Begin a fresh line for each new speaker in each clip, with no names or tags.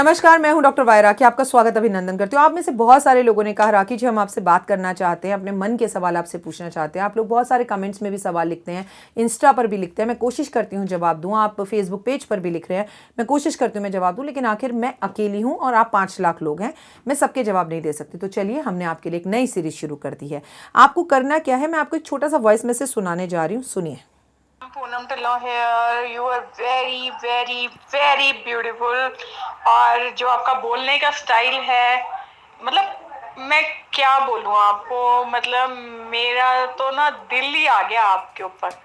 नमस्कार, मैं हूं डॉक्टर वाई राखी। आपका स्वागत अभिनंदन करती हूं। आप में से बहुत सारे लोगों ने कहा राखी जी हम आपसे बात करना चाहते हैं, अपने मन के सवाल आपसे पूछना चाहते हैं। आप लोग बहुत सारे कमेंट्स में भी सवाल लिखते हैं, इंस्टा पर भी लिखते हैं। मैं कोशिश करती हूं जवाब दूं। आप फेसबुक पेज पर भी लिख रहे हैं, मैं कोशिश करती हूं मैं जवाब दूं, लेकिन आखिर मैं अकेली हूं और आप 5 लाख लोग हैं, मैं सबके जवाब नहीं दे सकती। तो चलिए, हमने आपके लिए एक नई सीरीज शुरू कर दी है। आपको करना क्या है, मैं आपको एक छोटा सा वॉइस मैसेज सुनाने जा रही हूँ, सुनिए।
Poonam Dhillon here, you are very very very beautiful. और जो आपका बोलने का स्टाइल है, मतलब मैं क्या बोलूँ आपको, मतलब मेरा तो ना दिल ही आ गया आपके ऊपर।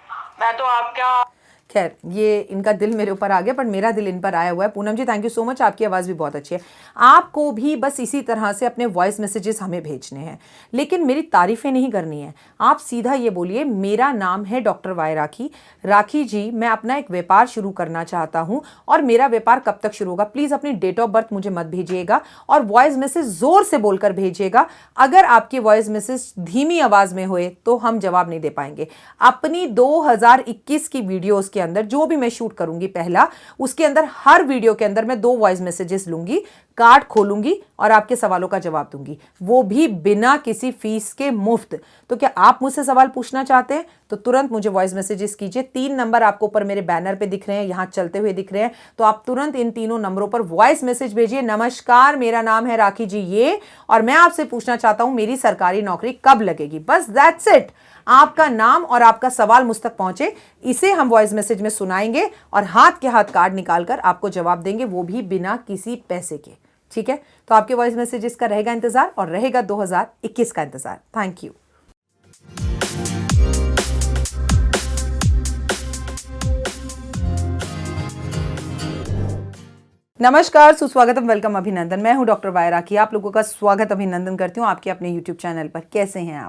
मैं तो आपका
खैर, ये इनका दिल मेरे ऊपर आ गया, पर मेरा दिल इन पर आया हुआ है। पूनम जी, थैंक यू सो मच, आपकी आवाज़ भी बहुत अच्छी है। आपको भी बस इसी तरह से अपने वॉइस मैसेजेस हमें भेजने हैं, लेकिन मेरी तारीफ़ें नहीं करनी है। आप सीधा ये बोलिए, मेरा नाम है डॉक्टर वाई राखी। राखी जी, मैं अपना एक व्यापार शुरू करना चाहता हूँ और मेरा व्यापार कब तक शुरू होगा। प्लीज़ अपनी डेट ऑफ बर्थ मुझे मत भेजिएगा और वॉइस मैसेज ज़ोर से बोलकर भेजिएगा। अगर आपकी वॉइस मैसेज धीमी आवाज़ में हुए तो हम जवाब नहीं दे पाएंगे। अपनी 2021 की वीडियोज़ के अंदर जो भी मैं शूट करूंगी पहला, उसके अंदर हर वीडियो के अंदर मैं 2 वॉइस मैसेजेस लूंगी, कार्ड खोलूंगी और आपके सवालों का जवाब दूंगी, वो भी बिना किसी फीस के, मुफ्त। तो क्या आप मुझसे सवाल पूछना चाहते हैं तो तुरंत मुझे वॉइस मैसेजेस कीजिए। 3 नंबर आपको ऊपर मेरे बैनर पे दिख रहे हैं, यहां चलते हुए दिख रहे हैं, तो आप तुरंत इन तीनों नंबरों पर वॉइस मैसेज भेजिए। नमस्कार, मेरा नाम है राखी जी ये, और मैं आपसे पूछना चाहता हूं मेरी सरकारी नौकरी कब लगेगी। बस दैट्स इट। आपका नाम और आपका सवाल मुझ तक पहुंचे, इसे हम वॉइस मैसेज में सुनाएंगे और हाथ के हाथ कार्ड निकालकर आपको जवाब देंगे, वो भी बिना किसी पैसे के। ठीक है, तो आपके वॉइस मैसेजेस का रहेगा इंतजार और रहेगा 2021 का इंतजार। Thank you. नमस्कार, सुस्वागतम, वेलकम, अभिनंदन। मैं हूं डॉक्टर वाई राखी। आप लोगों का स्वागत अभिनंदन करती हूं आपके अपने यूट्यूब चैनल पर। कैसे हैं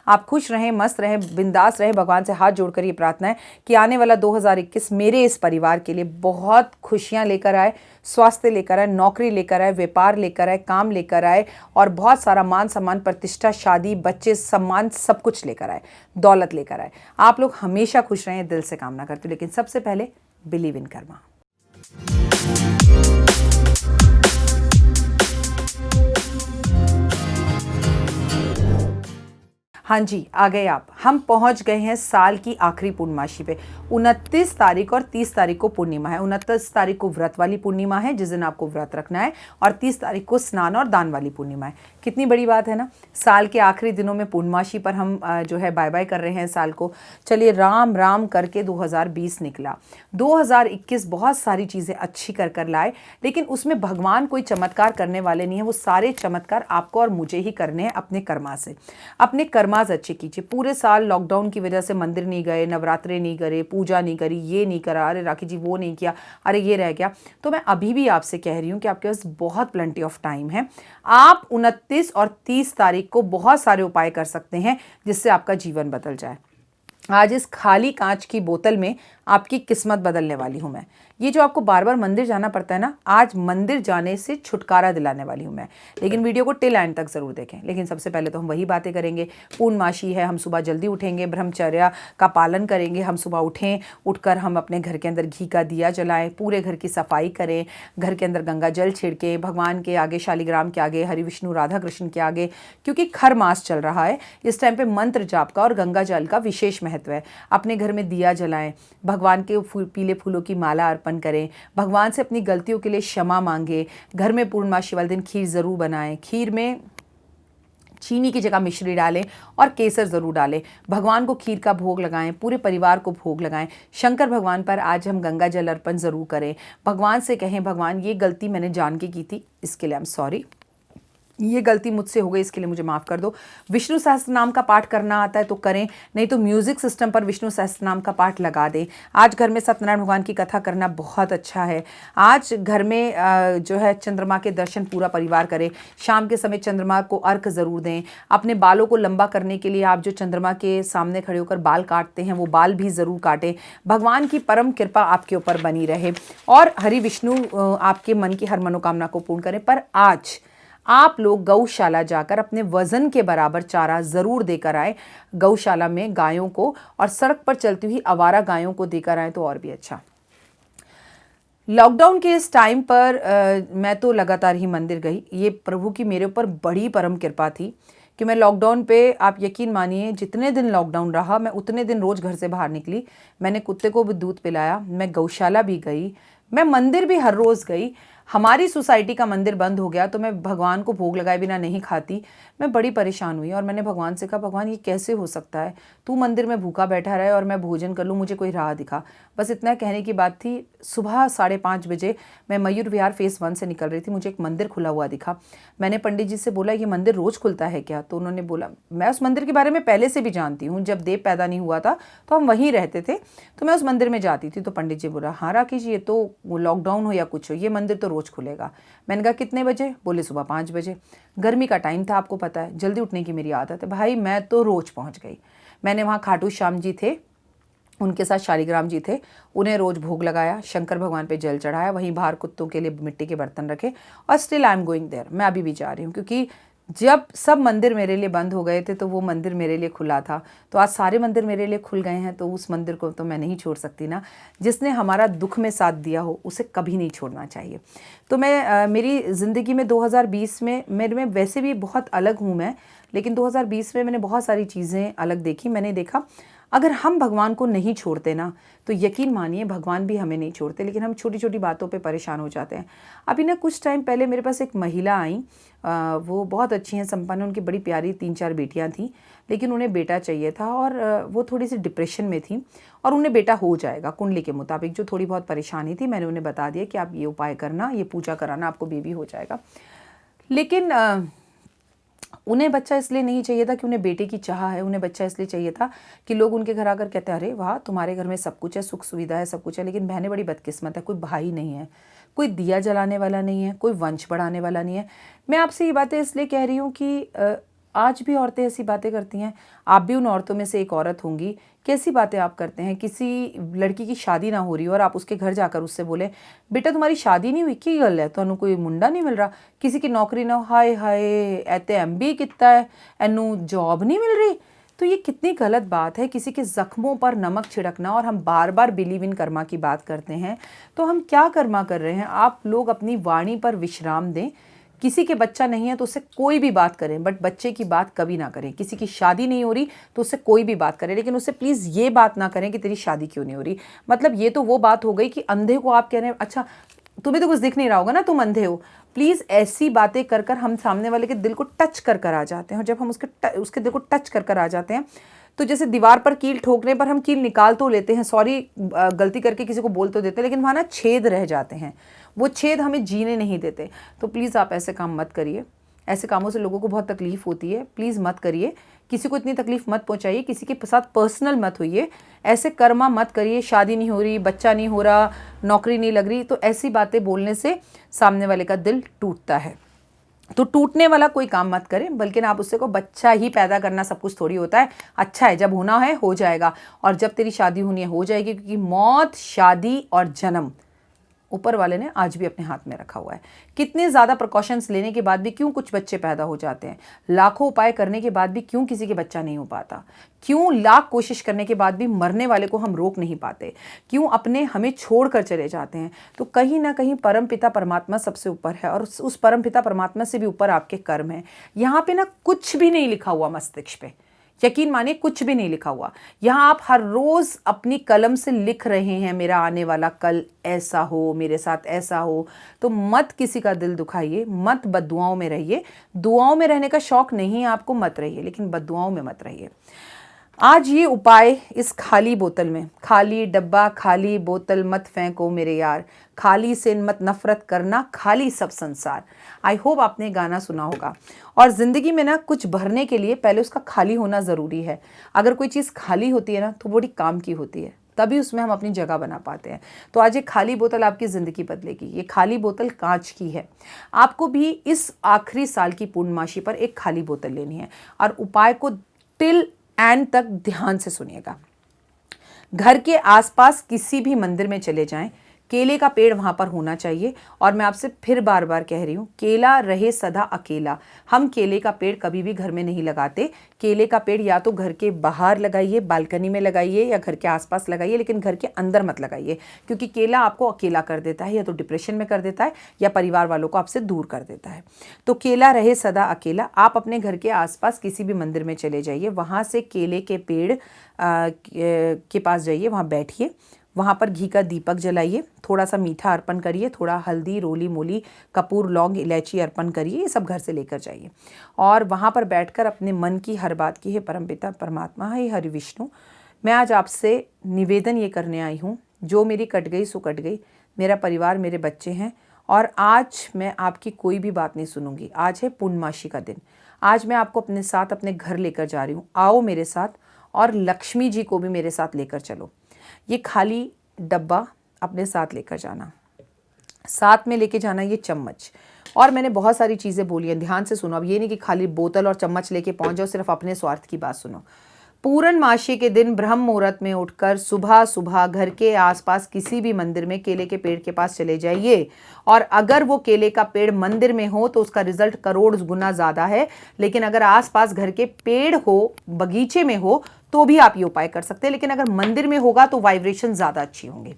आप खुश रहें, मस्त रहें, बिंदास रहें। भगवान से हाथ जोड़कर ये प्रार्थना है कि आने वाला 2021 मेरे इस परिवार के लिए बहुत खुशियां लेकर आए, स्वास्थ्य लेकर आए, नौकरी लेकर आए, व्यापार लेकर आए, काम लेकर आए और बहुत सारा मान सम्मान, प्रतिष्ठा, शादी, बच्चे, सम्मान, सब कुछ लेकर आए, दौलत लेकर आए। आप लोग हमेशा खुश रहें, दिल से कामना करती हूँ। लेकिन सबसे पहले बिलीव इन कर्मा। हाँ जी, आ गए आप। हम पहुंच गए हैं साल की आखिरी पूर्णिमासी पे। 29 तारीख और 30 तारीख को पूर्णिमा है। 29 तारीख को व्रत वाली पूर्णिमा है, जिस दिन आपको व्रत रखना है, और 30 तारीख को स्नान और दान वाली पूर्णिमा है। कितनी बड़ी बात है ना। साल के आखिरी दिनों में पूर्णिमासी पर हम जो है बाय बाय कर रहे हैं साल को। चलिए, राम राम करके 2020 निकला। 2021 बहुत सारी चीज़ें अच्छी कर लाए, लेकिन उसमें भगवान कोई चमत्कार करने वाले नहीं है। वो सारे चमत्कार आपको और मुझे ही करने हैं अपने कर्मा से। अपने कर्माज अच्छे कीजिए। पूरे साल लॉकडाउन की वजह से मंदिर नहीं गए, नवरात्रे नहीं करे, पूजा नहीं करी, ये नहीं करा, अरे राखी जी वो नहीं किया, अरे ये रह गया। तो मैं अभी भी आपसे कह रही हूँ कि आपके पास बहुत प्लेंटी ऑफ टाइम है। आप 29 और 30 तारीख को बहुत सारे उपाय कर सकते हैं जिससे आपका जीवन बदल जाए। आज इस खाली कांच की बोतल में आपकी किस्मत बदलने वाली हूँ मैं। ये जो आपको बार बार मंदिर जाना पड़ता है ना, आज मंदिर जाने से छुटकारा दिलाने वाली हूँ मैं। लेकिन वीडियो को टिल एंड तक ज़रूर देखें। लेकिन सबसे पहले तो हम वही बातें करेंगे। पूर्णमासी है, हम सुबह जल्दी उठेंगे, ब्रह्मचर्य का पालन करेंगे। हम सुबह उठें, उठकर हम अपने घर के अंदर घी का दिया जलाएं, पूरे घर की सफाई करें, घर के अंदर गंगा जल छिड़कें, भगवान के आगे, शालिग्राम के आगे, हरि विष्णु राधा कृष्ण के आगे, क्योंकि खर मास चल रहा है। इस टाइम पे मंत्र जाप का और गंगा जल का विशेष महत्व है। अपने घर में दिया जलाएं, भगवान के पीले फूलों की माला अर्पण करें, भगवान से अपनी गलतियों के लिए क्षमा मांगे। घर में पूर्णमासी वाले दिन खीर ज़रूर बनाएं। खीर में चीनी की जगह मिश्री डालें और केसर ज़रूर डालें। भगवान को खीर का भोग लगाएं, पूरे परिवार को भोग लगाएं। शंकर भगवान पर आज हम गंगा जल अर्पण ज़रूर करें। भगवान से कहें, भगवान ये गलती मैंने जान के की थी, इसके लिए आई एम सॉरी, ये गलती मुझसे हो गई, इसके लिए मुझे माफ़ कर दो। विष्णु सहस्त्र नाम का पाठ करना आता है तो करें, नहीं तो म्यूज़िक सिस्टम पर विष्णु सहस्त्र नाम का पाठ लगा दें। आज घर में सत्यनारायण भगवान की कथा करना बहुत अच्छा है। आज घर में जो है चंद्रमा के दर्शन पूरा परिवार करें। शाम के समय चंद्रमा को अर्घ ज़रूर दें। अपने बालों को लंबा करने के लिए आप जो चंद्रमा के सामने खड़े होकर बाल काटते हैं, वो बाल भी ज़रूर काटें। भगवान की परम कृपा आपके ऊपर बनी रहे और हरि विष्णु आपके मन की हर मनोकामना को पूर्ण करें। पर आज आप लोग गौशाला जाकर अपने वजन के बराबर चारा ज़रूर देकर आए गौशाला में गायों को, और सड़क पर चलती हुई आवारा गायों को देकर आए तो और भी अच्छा। लॉकडाउन के इस टाइम पर मैं तो लगातार ही मंदिर गई। ये प्रभु की मेरे ऊपर बड़ी परम कृपा थी कि मैं लॉकडाउन पे, आप यकीन मानिए, जितने दिन लॉकडाउन रहा मैं उतने दिन रोज़ घर से बाहर निकली। मैंने कुत्ते को भी दूध पिलाया, मैं गौशाला भी गई, मैं मंदिर भी हर रोज़ गई। हमारी सोसाइटी का मंदिर बंद हो गया तो मैं भगवान को भोग लगाए बिना नहीं खाती। मैं बड़ी परेशान हुई और मैंने भगवान से कहा, भगवान ये कैसे हो सकता है, तू मंदिर में भूखा बैठा रहे और मैं भोजन कर लूँ, मुझे कोई राह दिखा। बस इतना कहने की बात थी। सुबह 5:30 बजे मैं मयूर विहार फेस 1 से निकल रही थी, मुझे एक मंदिर खुला हुआ दिखा। मैंने पंडित जी से बोला, ये मंदिर रोज़ खुलता है क्या? तो उन्होंने बोला, मैं उस मंदिर के बारे में पहले से भी जानती हूँ, जब देव पैदा नहीं हुआ था तो हम वहीं रहते थे, तो मैं उस मंदिर में जाती थी। तो पंडित जी बोला, हाँ राकेश, ये तो लॉकडाउन हो या कुछ हो, ये मंदिर तो रोज़ खुलेगा। मैंने कहा कितने बजे? बोले सुबह 5 बजे। गर्मी का टाइम था, आपको पता है, जल्दी उठने की मेरी आदत है। भाई मैं तो रोज़ पहुँच गई। मैंने वहाँ खाटू श्याम जी थे, उनके साथ शालिग्राम जी थे, उन्हें रोज़ भोग लगाया, शंकर भगवान पे जल चढ़ाया, वहीं बाहर कुत्तों के लिए मिट्टी के बर्तन रखे, और still I am going there. मैं अभी भी जा रही हूँ, क्योंकि जब सब मंदिर मेरे लिए बंद हो गए थे तो वो मंदिर मेरे लिए खुला था। तो आज सारे मंदिर मेरे लिए खुल गए हैं, तो उस मंदिर को तो मैं नहीं छोड़ सकती ना। जिसने हमारा दुख में साथ दिया हो उसे कभी नहीं छोड़ना चाहिए। तो मैं मेरी ज़िंदगी में 2020 में, मेरे में वैसे भी बहुत अलग हूँ मैं, लेकिन 2020 में मैंने बहुत सारी चीज़ें अलग देखी। मैंने देखा अगर हम भगवान को नहीं छोड़ते ना, तो यकीन मानिए भगवान भी हमें नहीं छोड़ते, लेकिन हम छोटी छोटी बातों पे परेशान हो जाते हैं। अभी ना कुछ टाइम पहले मेरे पास एक महिला आई, वो बहुत अच्छी हैं, संपन्न, उनकी बड़ी प्यारी 3-4 बेटियां थीं, लेकिन उन्हें बेटा चाहिए था और वो थोड़ी सी डिप्रेशन में थी, और उन्हें बेटा हो जाएगा कुंडली के मुताबिक। जो थोड़ी बहुत परेशानी थी मैंने उन्हें बता दिया कि आप ये उपाय करना, ये पूजा कराना, आपको बेबी हो जाएगा। लेकिन उन्हें बच्चा इसलिए नहीं चाहिए था कि उन्हें बेटे की चाह है, उन्हें बच्चा इसलिए चाहिए था कि लोग उनके घर आकर कहते हैं, अरे वाह तुम्हारे घर में सब कुछ है, सुख सुविधा है, सब कुछ है, लेकिन बहनें बड़ी बदकिस्मत है, कोई भाई नहीं है, कोई दिया जलाने वाला नहीं है, कोई वंश बढ़ाने वाला नहीं है। मैं आपसे ये बातें इसलिए कह रही हूँ कि आज भी औरतें ऐसी बातें करती हैं, आप भी उन औरतों में से एक औरत होंगी। कैसी बातें आप करते हैं, किसी लड़की की शादी ना हो रही हो और आप उसके घर जाकर उससे बोले, बेटा तुम्हारी शादी नहीं हुई, की गल है, तुहानू कोई मुंडा नहीं मिल रहा, किसी की नौकरी ना हो, हाय हाय ऐते MBA कितना है, एनू जॉब नहीं मिल रही। तो ये कितनी गलत बात है, किसी के ज़ख्मों पर नमक छिड़कना। और हम बार बार बिलीव इन कर्मा की बात करते हैं, तो हम क्या कर्मा कर रहे हैं? आप लोग अपनी वाणी पर विश्राम दें। किसी के बच्चा नहीं है तो उससे कोई भी बात करें, बट बच्चे की बात कभी ना करें। किसी की शादी नहीं हो रही तो उससे कोई भी बात करें, लेकिन उससे प्लीज़ ये बात ना करें कि तेरी शादी क्यों नहीं हो रही। मतलब ये तो वो बात हो गई कि अंधे को आप कह रहे हैं, अच्छा तुम्हें तो कुछ दिख नहीं रहा होगा ना, तुम अंधे हो। प्लीज़ ऐसी बातें कर कर हम सामने वाले के दिल को टच कर कर आ जाते हैं, और जब हम उसके दिल को टच कर कर आ जाते हैं, तो जैसे दीवार पर कील ठोकने पर हम कील निकाल तो लेते हैं, सॉरी गलती करके किसी को बोल तो देते हैं, लेकिन वहाँ ना छेद रह जाते हैं, वो छेद हमें जीने नहीं देते। तो प्लीज़ आप ऐसे काम मत करिए, ऐसे कामों से लोगों को बहुत तकलीफ़ होती है, प्लीज़ मत करिए। किसी को इतनी तकलीफ़ मत पहुंचाइए, किसी के साथ पर्सनल मत होइए, ऐसे कर्मा मत करिए। शादी नहीं हो रही, बच्चा नहीं हो रहा, नौकरी नहीं लग रही, तो ऐसी बातें बोलने से सामने वाले का दिल टूटता है। तो टूटने वाला कोई काम मत करें, बल्कि आप उससे को बच्चा ही पैदा करना सब कुछ थोड़ी होता है। अच्छा है, जब होना है हो जाएगा, और जब तेरी शादी होनी है हो जाएगी, क्योंकि मौत, शादी और जन्म ऊपर वाले ने आज भी अपने हाथ में रखा हुआ है। कितने ज़्यादा प्रिकॉशंस लेने के बाद भी क्यों कुछ बच्चे पैदा हो जाते हैं, लाखों उपाय करने के बाद भी क्यों किसी के बच्चा नहीं हो पाता, क्यों लाख कोशिश करने के बाद भी मरने वाले को हम रोक नहीं पाते, क्यों अपने हमें छोड़ कर चले जाते हैं। तो कहीं ना कहीं परमपिता परमात्मा सबसे ऊपर है, और उस परमपिता परमात्मा से भी ऊपर आपके कर्म है। यहाँ पे ना कुछ भी नहीं लिखा हुआ मस्तिष्क पे, यकीन मानिए कुछ भी नहीं लिखा हुआ। यहाँ आप हर रोज़ अपनी कलम से लिख रहे हैं, मेरा आने वाला कल ऐसा हो, मेरे साथ ऐसा हो। तो मत किसी का दिल दुखाइए, मत बद्दुआओं में रहिए। दुआओं में रहने का शौक नहीं है आपको, मत रहिए, लेकिन बद्दुआओं में मत रहिए। आज ये उपाय इस खाली बोतल में, खाली डब्बा खाली बोतल मत फेंको मेरे यार, खाली से मत नफरत करना, खाली सब संसार। आई होप आपने गाना सुना होगा। और ज़िंदगी में ना कुछ भरने के लिए पहले उसका खाली होना ज़रूरी है। अगर कोई चीज़ खाली होती है ना तो बड़ी काम की होती है, तभी उसमें हम अपनी जगह बना पाते हैं। तो आज ये खाली बोतल आपकी ज़िंदगी बदलेगी। ये खाली बोतल कांच की है। आपको भी इस आखिरी साल की पूर्णमासी पर एक खाली बोतल लेनी है, और उपाय को टिल एंड तक ध्यान से सुनिएगा। घर के आसपास किसी भी मंदिर में चले जाएं, केले का पेड़ वहाँ पर होना चाहिए। और मैं आपसे फिर बार बार कह रही हूँ, केला रहे सदा अकेला। हम केले का पेड़ कभी भी घर में नहीं लगाते। केले का पेड़ या तो घर के बाहर लगाइए, बालकनी में लगाइए, या घर के आसपास लगाइए, लेकिन घर के अंदर मत लगाइए, क्योंकि केला आपको अकेला कर देता है, या तो डिप्रेशन में कर देता है, या परिवार वालों को आपसे दूर कर देता है। तो केला रहे सदा अकेला। आप अपने घर के आसपास किसी भी मंदिर में चले जाइए, वहाँ से केले के पेड़ के पास जाइए, वहाँ बैठिए, वहाँ पर घी का दीपक जलाइए, थोड़ा सा मीठा अर्पण करिए, थोड़ा हल्दी, रोली मोली, कपूर, लौंग, इलायची अर्पण करिए, ये सब घर से लेकर जाइए। और वहाँ पर बैठकर अपने मन की हर बात की, हे परमपिता परमात्मा, हे हरि विष्णु, मैं आज आपसे निवेदन ये करने आई हूँ, जो मेरी कट गई सो कट गई, मेरा परिवार, मेरे बच्चे हैं, और आज मैं आपकी कोई भी बात नहीं सुनूंगी। आज है पूर्णमासी का दिन। आज मैं आपको अपने साथ अपने घर लेकर जा रही हूँ। आओ मेरे साथ, और लक्ष्मी जी को भी मेरे साथ लेकर चलो। ये खाली डब्बा अपने साथ लेकर जाना, साथ में लेके जाना ये चम्मच। और मैंने बहुत सारी चीज़ें बोली हैं, ध्यान से सुनो। अब ये नहीं कि खाली बोतल और चम्मच लेके पहुंच जाओ, सिर्फ अपने स्वार्थ की बात सुनो। पूर्णमासी के दिन ब्रह्म मुहूर्त में उठकर सुबह सुबह घर के आसपास किसी भी मंदिर में केले के पेड़ के पास चले जाइए। और अगर वो केले का पेड़ मंदिर में हो तो उसका रिजल्ट करोड़ गुना ज़्यादा है, लेकिन अगर आसपास घर के पेड़ हो, बगीचे में हो, तो भी आप ये उपाय कर सकते हैं। लेकिन अगर मंदिर में होगा तो वाइब्रेशन ज़्यादा अच्छी होंगी।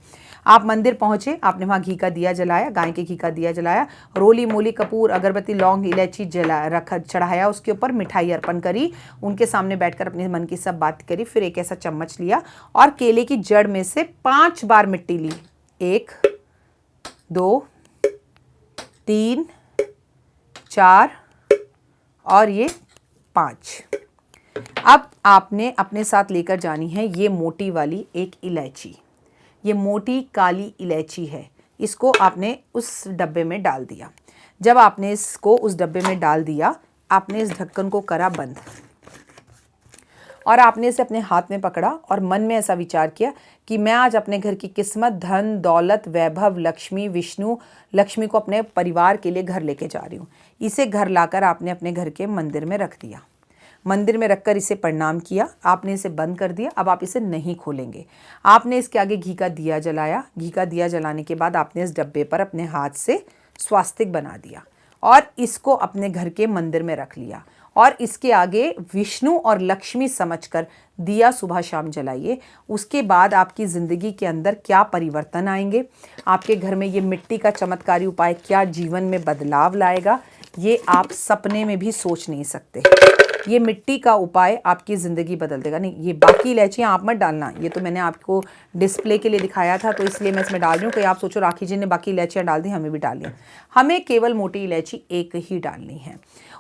आप मंदिर पहुंचे, आपने वहाँ घी का दिया जलाया, गाय के घी का दिया जलाया, रोली मोली, कपूर, अगरबत्ती, लौंग, इलायची चढ़ाया, उसके ऊपर मिठाई अर्पण करी, उनके सामने बैठकर अपने मन की सब बात करी। फिर एक ऐसा चम्मच लिया और केले की जड़ में से 5 बार मिट्टी ली। 1 2 3 4 और ये 5। अब आपने अपने साथ लेकर जानी है ये मोटी वाली एक इलायची। ये मोटी काली इलायची है। इसको आपने उस डब्बे में डाल दिया। जब आपने इसको उस डब्बे में डाल दिया, आपने इस ढक्कन को करा बंद और आपने इसे अपने हाथ में पकड़ा और मन में ऐसा विचार किया कि मैं आज अपने घर की किस्मत, धन, दौलत, वैभव, लक्ष्मी, विष्णु, लक्ष्मी को अपने परिवार के लिए घर लेके जा रही हूँ। इसे घर लाकर आपने अपने घर के मंदिर में रख दिया। मंदिर में रखकर इसे प्रणाम किया, आपने इसे बंद कर दिया। अब आप इसे नहीं खोलेंगे। आपने इसके आगे घी का दिया जलाया। घी का दिया जलाने के बाद आपने इस डब्बे पर अपने हाथ से स्वास्तिक बना दिया और इसको अपने घर के मंदिर में रख लिया। और इसके आगे विष्णु और लक्ष्मी समझकर दिया सुबह शाम जलाइए। उसके बाद आपकी ज़िंदगी के अंदर क्या परिवर्तन आएंगे, आपके घर में ये मिट्टी का चमत्कारी उपाय क्या जीवन में बदलाव लाएगा, ये आप सपने में भी सोच नहीं सकते। ये मिट्टी का उपाय आपकी ज़िंदगी बदल देगा। नहीं, ये बाकी इलायचियाँ आप मत डालना, ये तो मैंने आपको डिस्प्ले के लिए दिखाया था, तो इसलिए मैं इसमें डाल रही हूँ। कहीं आप सोचो राखी जी ने बाकी इलायचियाँ डाल दी, हमें भी डाल दिया। हमें केवल मोटी इलायची एक ही डालनी है।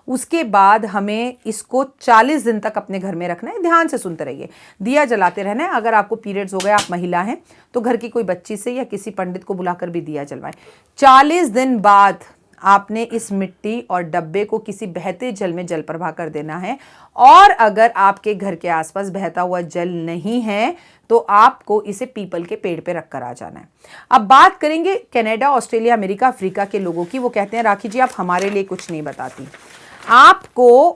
उसके बाद हमें इसको 40 दिन तक अपने घर में रखना है। ध्यान से सुनते रहिए, दिया जलाते रहना है। अगर आपको पीरियड्स हो गए, आप महिला हैं, तो घर की कोई बच्ची से या किसी पंडित को बुलाकर भी दिया जलवाएं। 40 दिन बाद आपने इस मिट्टी और डब्बे को किसी बहते जल में जल प्रवाह कर देना है। और अगर आपके घर के आसपास बहता हुआ जल नहीं है तो आपको इसे पीपल के पेड़ पे रख कर आ जाना है। अब बात करेंगे कनाडा, ऑस्ट्रेलिया, अमेरिका, अफ्रीका के लोगों की। वो कहते हैं राखी जी आप हमारे लिए कुछ नहीं बताती। आपको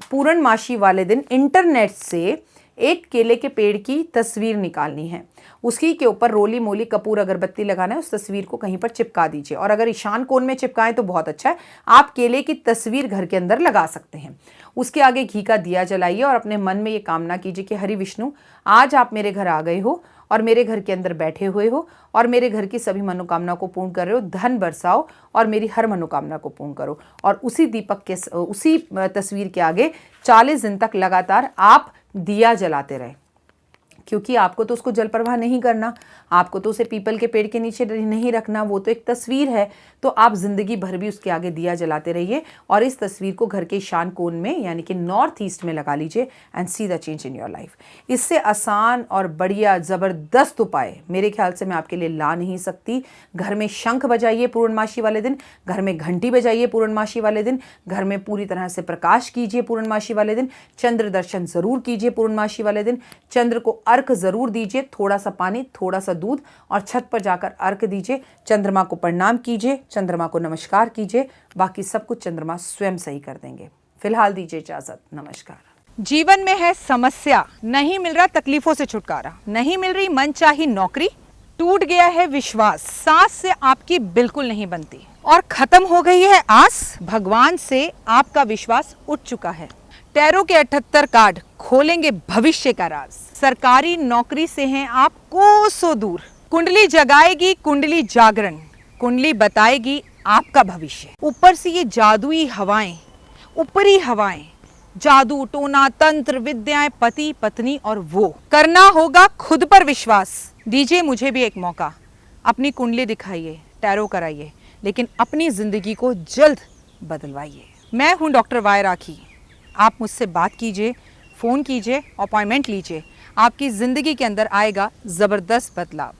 पूर्णमासी वाले दिन इंटरनेट से एक केले के पेड़ की तस्वीर निकालनी है, उसकी के ऊपर रोली मोली, कपूर, अगरबत्ती लगाना है। उस तस्वीर को कहीं पर चिपका दीजिए, और अगर ईशान कोण में चिपकाएं तो बहुत अच्छा है। आप केले की तस्वीर घर के अंदर लगा सकते हैं। उसके आगे घी का दिया जलाइए और अपने मन में ये कामना कीजिए कि हरि विष्णु, आज आप मेरे घर आ गए हो और मेरे घर के अंदर बैठे हुए हो और मेरे घर की सभी मनोकामना को पूर्ण कर रहे हो। धन बरसाओ और मेरी हर मनोकामना को पूर्ण करो। और उसी दीपक के, उसी तस्वीर के आगे 40 दिन तक लगातार आप दिया जलाते रहे, क्योंकि आपको तो उसको जल प्रवाह नहीं करना, आपको तो उसे पीपल के पेड़ के नीचे नहीं रखना, वो तो एक तस्वीर है। तो आप जिंदगी भर भी उसके आगे दिया जलाते रहिए और इस तस्वीर को घर के ईशान कोण में यानी कि नॉर्थ ईस्ट में लगा लीजिए and see the change in your life. इससे आसान और बढ़िया ज़बरदस्त उपाय मेरे ख्याल से मैं आपके लिए ला नहीं सकती। घर में शंख बजाइए पूर्णमासी वाले दिन, घर में घंटी बजाइए पूर्णमासी वाले दिन, घर में पूरी तरह से प्रकाश कीजिए पूर्णमासी वाले दिन, चंद्र दर्शन जरूर कीजिए पूर्णमासी वाले दिन, चंद्र को अर्घ जरूर दीजिए, थोड़ा सा पानी, थोड़ा सा दूध, और छत पर जाकर अर्घ दीजिए। चंद्रमा को प्रणाम कीजिए, चंद्रमा को नमस्कार कीजिए। बाकी सब कुछ चंद्रमा स्वयं सही कर देंगे। फिलहाल दीजिए इजाजत, नमस्कार। जीवन में है समस्या, नहीं मिल रहा तकलीफों से छुटकारा, नहीं मिल रही मनचाही नौकरी, टूट गया है विश्वास, सांस से आपकी बिल्कुल नहीं बनती और खत्म हो गई है आस, भगवान से आपका विश्वास उठ चुका है। टैरो के 78 कार्ड खोलेंगे भविष्य का राज। सरकारी नौकरी से हैं आप कोसों दूर। कुंडली जगाएगी कुंडली जागरण, कुंडली बताएगी आपका भविष्य। ऊपर से ये जादुई हवाएं, ऊपरी हवाएं, जादू टोना तंत्र विद्याएं, पति पत्नी और वो। करना होगा खुद पर विश्वास। दीजिए मुझे भी एक मौका, अपनी कुंडली दिखाइए, टैरो कराइए, लेकिन अपनी जिंदगी को जल्द बदलवाइए। मैं हूं डॉक्टर वाई राखी। आप मुझसे बात कीजिए, फ़ोन कीजिए, अपॉइंटमेंट लीजिए। आपकी ज़िंदगी के अंदर आएगा ज़बरदस्त बदलाव।